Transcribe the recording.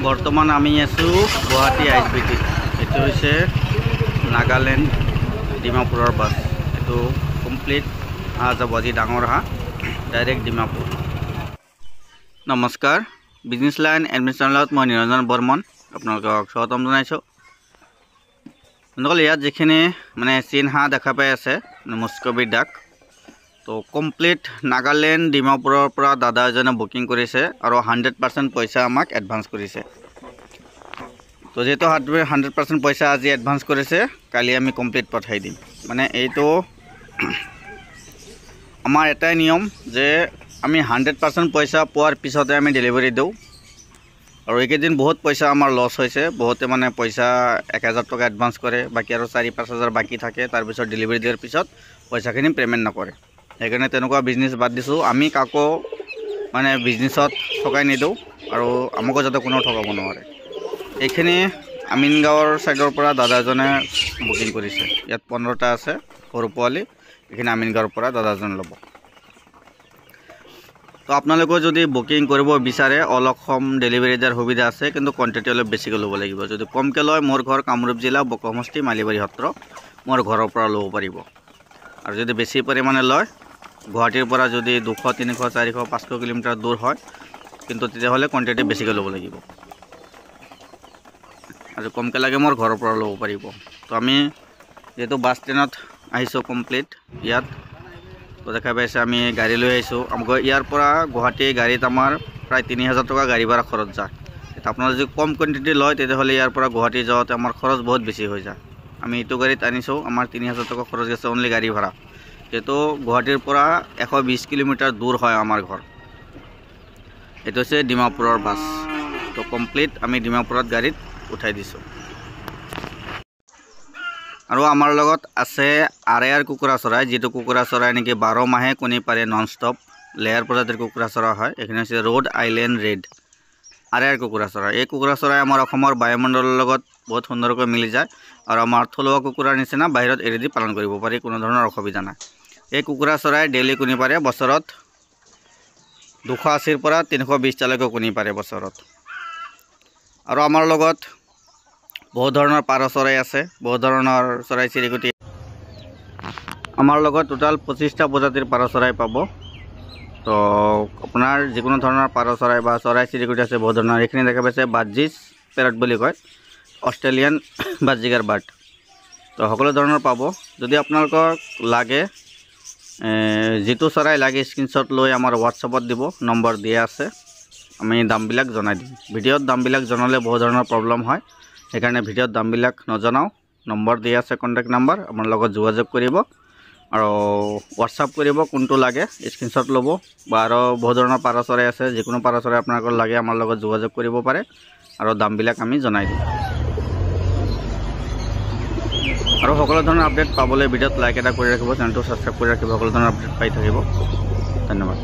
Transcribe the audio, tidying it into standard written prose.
বৰ্তমান আমি আছোঁ গুৱাহাটী ISBT। এইটো হৈছে নাগালেণ্ড ডিমাপুৰৰ বাছ। এইটো কমপ্লিট যাব আজি ডাঙৰ ডাইৰেক্ট ডিমাপুৰ। নমস্কাৰ, বিজনেছ লাইন এডমিন চেনেলত মই নিৰঞ্জন বৰ্মন আপোনালোকক স্বাগতম জনাইছোঁ। বন্ধুসকল, ইয়াত যিখিনি চীন হাঁহ দেখা পাই আছে মুস্কবি ডাক, তো কমপ্লিট নাগালেণ্ড ডিমাপুৰৰ পৰা দাদা এজনে বুকিং কৰিছে আৰু 100% পইচা আমাক এডভান্স কৰিছে। তো যেহেতু 100% পইচা আজি এডভান্স কৰিছে, কালি আমি কমপ্লিট পঠাই দিম। এইটো আমাৰ এটাই নিয়ম যে আমি 100% পইচা পোৱাৰ পিছতে আমি ডেলিভাৰী দিওঁ। আৰু এইকেইদিন বহুত পইচা আমাৰ লছ হৈছে। বহুতে পইচা 1000 টকা এডভান্স কৰে, বাকী আৰু 4-5 হাজাৰ বাকী থাকে। তাৰপিছত ডেলিভাৰী দিয়াৰ পিছত পইচাখিনি পে'মেণ্ট নকৰে। সেইকাৰণে তেনেকুৱা বিজনেছ বাদ দিছোঁ। আমি কাকো বিজনেছত ঠগাই নিদিওঁ আৰু আমাকো যাতে কোনো ঠগাব নোৱাৰে। এইখিনি আমিনগাঁৱৰ ছাইডৰ পৰা দাদা এজনে বুকিং কৰিছে। ইয়াত 15টা আছে সৰু পোৱালি। এইখিনি আমিনগাঁৱৰ পৰা দাদা এজনে ল'ব। তো আপোনালোকে যদি বুকিং কৰিব বিচাৰে অল অসম ডেলিভাৰী দিয়াৰ সুবিধা আছে, কিন্তু কোৱান্টিটি অলপ বেছিকৈ ল'ব লাগিব। যদি কমকৈ লয়, মোৰ ঘৰ কামৰূপ জিলা বকো সমষ্টি মালিবাৰী সত্ৰ, মোৰ ঘৰৰ পৰা ল'ব পাৰিব। আৰু যদি বেছি পৰিমাণে লয়, গুৱাহাটীৰ পৰা যদি 200, 300, 400, 500 কিলোমিটাৰ দূৰ হয়, কিন্তু তেতিয়াহ'লে কোৱান্টিটি বেছিকৈ ল'ব লাগিব। আৰু কমকৈ লাগে মোৰ ঘৰৰ পৰা ল'ব পাৰিব। তো আমি যেহেতু বাছ ষ্টেণ্ডত আহিছোঁ কমপ্লিট ইয়াত, তো দেখা পাইছে আমি গাড়ী লৈ আহিছোঁ। ইয়াৰ পৰা গুৱাহাটী গাড়ীত আমাৰ প্ৰায় 3000 টকা গাড়ী ভাড়া খৰচ যায়। আপোনাৰ যদি কম কোৱান্টিটি লয়, তেতিয়াহ'লে ইয়াৰ পৰা গুৱাহাটী যাওঁতে আমাৰ খৰচ বহুত বেছি হৈ যায়। আমি এইটো গাড়ীত আনিছোঁ, আমাৰ 3000 টকা খৰচ গৈছে অনলি গাড়ী ভাড়া। যিহেতু গুৱাহাটীৰ পৰা 120 কিলোমিটাৰ দূৰ হয় আমাৰ ঘৰ। এইটো হৈছে ডিমাপুৰৰ বাছ। তো কমপ্লিট আমি ডিমাপুৰত গাড়ীত উঠাই দিছোঁ। আৰু আমাৰ লগত আছে আৰেয়াৰ কুকুৰা চৰাই, যিটো কুকুৰা চৰাই নেকি 12 মাহে কণী পাৰে নন ষ্টপ। লেয়াৰ প্ৰজাতিৰ কুকুৰা চৰাই হয়। এইখিনি হৈছে ৰ'ড আইলেণ্ড ৰেড আৰেয়াৰ কুকুৰা চৰাই। এই কুকুৰা চৰাই আমাৰ অসমৰ বায়ুমণ্ডলৰ লগত বহুত সুন্দৰকৈ মিলি যায় আৰু আমাৰ থলুৱা কুকুৰাৰ নিচিনা বাহিৰত এৰি দি পালন কৰিব পাৰি, কোনো ধৰণৰ অসুবিধা নাই। এই কুকুৰা চৰাই ডেইলি কণী পাৰে। বছৰত 280 পৰা 320টালৈকে কণী পাৰে বছৰত। আৰু আমাৰ লগত বহুত ধৰণৰ পাৰ চৰাই আছে, বহুত ধৰণৰ চৰাই চিৰিকটি। আমাৰ লগত টোটাল 25টা প্ৰজাতিৰ পাৰ চৰাই পাব। তো আপোনাৰ যিকোনো ধৰণৰ পাৰ চৰাই বা চৰাই চিৰিকটি আছে বহুত ধৰণৰ। এইখিনি দেখা পাইছে বাৰ্জিছ পেৰট বুলি কয়, অষ্ট্ৰেলিয়ান বাৰ্জিগাৰ বাৰ্ড। তো সকলো ধৰণৰ পাব। যদি আপোনালোকক লাগে, যিটো চৰাই লাগে স্ক্ৰীনশ্বট লৈ আমাৰ হোৱাটছআপত দিব, নম্বৰ দিয়া আছে। আমি দামবিলাক জনাই দিম। ভিডিঅ'ত দামবিলাক জনালে বহুত ধৰণৰ প্ৰব্লেম হয়, সেইকাৰণে ভিডিঅ'ত দামবিলাক নজনাওঁ। নম্বৰ দিয়া আছে, কণ্টেক্ট নম্বৰ। আমাৰ লগত যোগাযোগ কৰিব আৰু হোৱাটছআপ কৰিব কোনটো লাগে, স্ক্ৰীনশ্বট ল'ব। বা আৰু বহুত ধৰণৰ পাৰ চৰাই আছে, যিকোনো পাৰ চৰাই আপোনালোকৰ লাগে আমাৰ লগত যোগাযোগ কৰিব পাৰে আৰু দামবিলাক আমি জনাই দিম। আৰু সকলো ধৰণৰ আপডেট পাবলৈ ভিডিঅ'ত লাইক এটা কৰি ৰাখিব, চেনেলটো ছাবস্ক্ৰাইব কৰি ৰাখিব। সকলো ধৰণৰ আপডেট পাই থাকিব। ধন্যবাদ।